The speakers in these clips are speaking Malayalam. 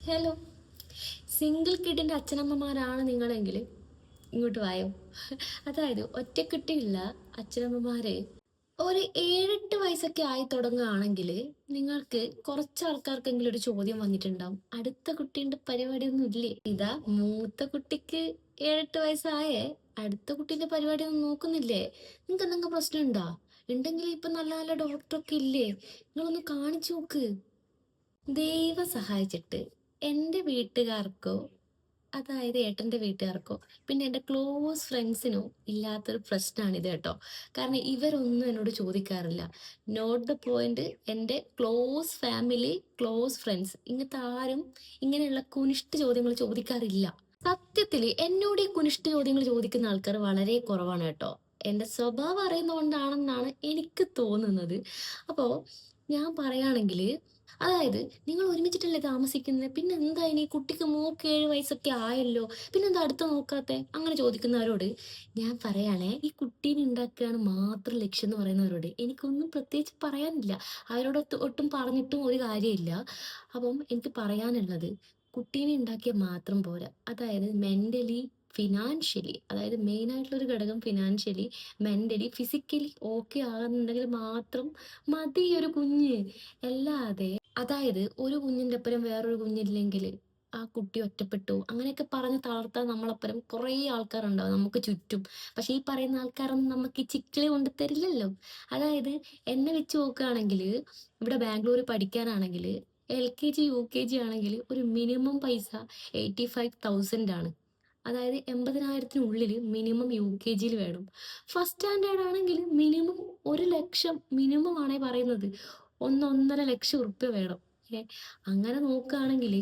ഹലോ, സിംഗിൾ കിഡിൻ്റെ അച്ഛനമ്മമാരാണ് നിങ്ങളെങ്കിൽ ഇങ്ങോട്ട് വായോ. അതായത് ഒറ്റക്കെട്ടിയുള്ള അച്ഛനമ്മമാര് ഒരു 7-8 വയസ്സൊക്കെ ആയി തുടങ്ങുകയാണെങ്കിൽ നിങ്ങൾക്ക് കുറച്ച് ആൾക്കാർക്കെങ്കിലും ഒരു ചോദ്യം വന്നിട്ടുണ്ടാവും, അടുത്ത കുട്ടീൻ്റെ പരിപാടിയൊന്നും ഇല്ലേ? ഇതാ മൂത്ത കുട്ടിക്ക് 7-8 വയസ്സായേ, അടുത്ത കുട്ടീൻ്റെ പരിപാടി ഒന്നും നോക്കുന്നില്ലേ? നിങ്ങൾക്ക് എന്തെങ്കിലും പ്രശ്നം ഉണ്ടോ? ഉണ്ടെങ്കിൽ ഇപ്പൊ നല്ല നല്ല ഡോക്ടറൊക്കെ ഇല്ലേ? നിങ്ങളൊന്ന് കാണിച്ചു നോക്ക്. ദൈവം സഹായിച്ചിട്ട് എൻ്റെ വീട്ടുകാർക്കോ, അതായത് ഏട്ടൻ്റെ വീട്ടുകാർക്കോ, പിന്നെ എൻ്റെ ക്ലോസ് ഫ്രണ്ട്സിനോ ഇല്ലാത്തൊരു പ്രശ്നമാണ് ഇത് കേട്ടോ. കാരണം ഇവരൊന്നും എന്നോട് ചോദിക്കാറില്ല. നോട്ട് ദ പോയിന്റ്, എൻ്റെ ക്ലോസ് ഫാമിലി, ക്ലോസ് ഫ്രണ്ട്സ്, ഇങ്ങനത്തെ ആരും ഇങ്ങനെയുള്ള കുനിഷ്ട് ചോദ്യങ്ങൾ ചോദിക്കാറില്ല. സത്യത്തിൽ എന്നോട് ഈ കുനിഷ്ട് ചോദ്യങ്ങൾ ചോദിക്കുന്ന ആൾക്കാർ വളരെ കുറവാണ് കേട്ടോ. എൻ്റെ സ്വഭാവം അറിയുന്നതുകൊണ്ടാണെന്നാണ് എനിക്ക് തോന്നുന്നത്. അപ്പോൾ ഞാൻ പറയുകയാണെങ്കിൽ, അതായത് നിങ്ങൾ ഒരുമിച്ചിട്ടല്ലേ താമസിക്കുന്നത്, പിന്നെ എന്താ ഇനി കുട്ടിക്ക് മോൾക്ക് 7 വയസ്സൊക്കെ ആയല്ലോ, പിന്നെ എന്താ അടുത്ത നോക്കാത്തെ, അങ്ങനെ ചോദിക്കുന്നവരോട് ഞാൻ പറയാണേ, ഈ കുട്ടീനെ ഉണ്ടാക്കുകയാണ് മാത്രം ലക്ഷ്യം എന്ന് പറയുന്നവരോട് എനിക്കൊന്നും പ്രത്യേകിച്ച് പറയാനില്ല. അവരോട് ഒട്ടും പറഞ്ഞിട്ടും ഒരു കാര്യമില്ല. അപ്പം എനിക്ക് പറയാനുള്ളത്, കുട്ടീനെ ഉണ്ടാക്കിയാൽ മാത്രം പോരാ. അതായത് മെൻ്റലി, ഫിനാൻഷ്യലി, അതായത് മെയിനായിട്ടുള്ളൊരു ഘടകം ഫിനാൻഷ്യലി, മെൻ്റലി, ഫിസിക്കലി ഓക്കെ ആകുന്നുണ്ടെങ്കിൽ മാത്രം മതി ഒരു കുഞ്ഞ്. അല്ലാതെ അതായത് ഒരു കുഞ്ഞിൻ്റെ ഒപ്പരം വേറൊരു കുഞ്ഞില്ലെങ്കിൽ ആ കുട്ടി ഒറ്റപ്പെട്ടു അങ്ങനെയൊക്കെ പറഞ്ഞ് തളർത്താൻ നമ്മളൊപ്പരം കുറേ ആൾക്കാരുണ്ടാവും നമുക്ക് ചുറ്റും. പക്ഷെ ഈ പറയുന്ന ആൾക്കാരൊന്നും നമുക്ക് ഈ ചിക്കിളി കൊണ്ട് തരില്ലല്ലോ. അതായത് എന്നെ വെച്ച് നോക്കുകയാണെങ്കിൽ, ഇവിടെ ബാംഗ്ലൂർ പഠിക്കാനാണെങ്കിൽ LKG UKG ആണെങ്കിൽ ഒരു മിനിമം പൈസ 85,000 ആണ്. അതായത് 80,000-നുള്ളിൽ മിനിമം UKG വേണം. ഫസ്റ്റ് സ്റ്റാൻഡേർഡ് ആണെങ്കിൽ മിനിമം 1 ലക്ഷം മിനിമം ആണേ പറയുന്നത്, 1-1.5 ലക്ഷം ഉറുപ്പ്യ വേണം. അങ്ങനെ നോക്കുകയാണെങ്കിൽ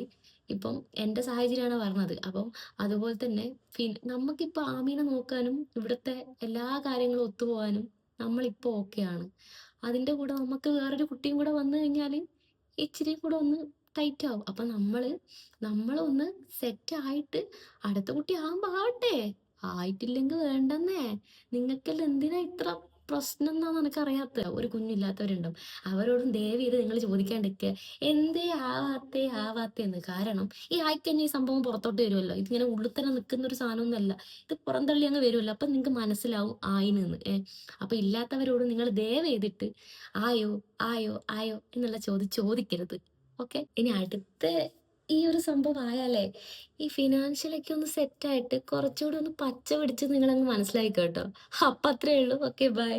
ഇപ്പം എൻ്റെ സാഹചര്യമാണ് പറഞ്ഞത്. അപ്പം അതുപോലെ തന്നെ നമുക്കിപ്പോൾ ആമീനെ നോക്കാനും ഇവിടുത്തെ എല്ലാ കാര്യങ്ങളും ഒത്തുപോകാനും നമ്മളിപ്പോൾ ഓക്കെയാണ്. അതിൻ്റെ കൂടെ നമുക്ക് വേറൊരു കുട്ടിയും കൂടെ വന്നു കഴിഞ്ഞാൽ ഇച്ചിരി കൂടെ ഒന്ന് ടൈറ്റ് ആവും. അപ്പം നമ്മളൊന്ന് സെറ്റ് ആയിട്ട് അടുത്ത കുട്ടി ആകുമ്പോൾ ആവട്ടെ, ആയിട്ടില്ലെങ്കിൽ വേണ്ടെന്നേ. നിങ്ങൾക്കെല്ലാം എന്തിനാ ഇത്ര പ്രശ്നം എന്നാന്ന് എനിക്കറിയാത്ത ഒരു കുഞ്ഞില്ലാത്തവരുണ്ടാവും. അവരോടും ദയവ് ചെയ്ത് നിങ്ങൾ ചോദിക്കാണ്ടിരിക്കുക എന്തേ ആവാത്തേന്ന്. കാരണം ഈ ആയിക്കഴിഞ്ഞ ഈ സംഭവം പുറത്തോട്ട് വരുമല്ലോ, ഇതിങ്ങനെ ഉള്ളിൽ തന്നെ നിൽക്കുന്ന ഒരു സാധനമൊന്നുമല്ല, ഇത് പുറന്തള്ളി അങ്ങ് വരുമല്ലോ. അപ്പം നിങ്ങൾക്ക് മനസ്സിലാവും ആയിന്ന്. അപ്പം ഇല്ലാത്തവരോട് നിങ്ങൾ ദയവ് ചെയ്തിട്ട് ആയോ ആയോ ആയോ എന്നുള്ള ചോദിക്കരുത്. ഓക്കെ, ഇനി അടുത്ത ഈ ഒരു സംഭവം ആയാലേ ഈ ഫിനാൻഷ്യലൊക്കെ ഒന്ന് സെറ്റായിട്ട് കുറച്ചുകൂടി ഒന്ന് പച്ച പിടിച്ച് നിങ്ങളങ്ങ് മനസ്സിലാക്കി കേട്ടോ. അപ്പം അത്രേ ഉള്ളൂ. Okay, by.